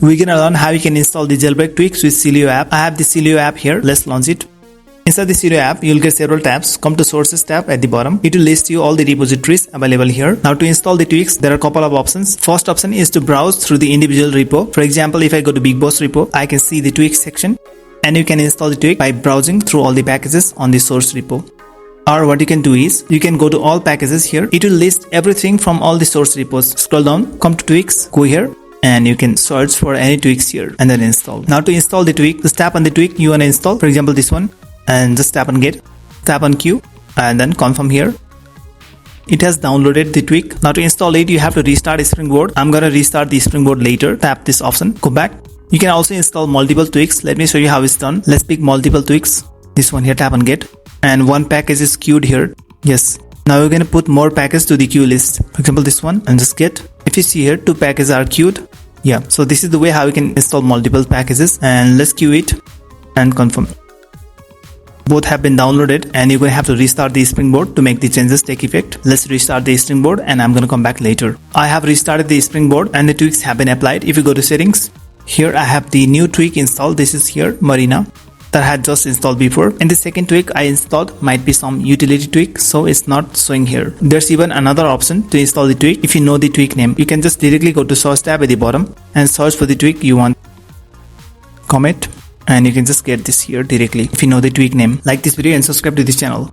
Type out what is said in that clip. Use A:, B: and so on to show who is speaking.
A: We're gonna learn how you can install the Jailbreak Tweaks with Sileo app. I have the Sileo app here. Let's launch it. Inside the Sileo app, you'll get several tabs. Come to Sources tab at the bottom. It will list you all the repositories available here. Now to install the tweaks, there are a couple of options. First option is to browse through the individual repo. For example, if I go to Big Boss repo, I can see the tweaks section, and you can install the tweak by browsing through all the packages on the source repo. Or what you can do is, you can go to all packages here. It will list everything from all the source repos. Scroll down, come to tweaks, go here, and you can search for any tweaks here and then install. Now to install the tweak, just tap on the tweak you want to install. For example, this one, and just tap on get, tap on queue, and then confirm here. It has downloaded the tweak. Now to install it, you have to restart Springboard. I'm gonna restart the Springboard later. Tap this option, go back. You can also install multiple tweaks. Let me show you how it's done. Let's pick multiple tweaks. This one here, tap on get, and one package is queued here. Yes. Now we're gonna put more packages to the queue list. For example, this one, and just get. If you see here, 2 packages are queued. Yeah, so this is the way how we can install multiple packages, and let's queue it and confirm. Both have been downloaded, and you're going to have to restart the Springboard to make the changes take effect. Let's restart the Springboard, and I'm going to come back later. I have restarted the Springboard and the tweaks have been applied. If you go to settings, here I have the new tweak installed. This is here, Marina, that I had just installed before. And the second tweak I installed might be some utility tweak, so it's not showing here. There's even another option to install the tweak. If you know the tweak name, you can just directly go to search tab at the bottom and search for the tweak you want. Comment, and you can just get this here directly if you know the tweak name. Like this video and subscribe to this channel.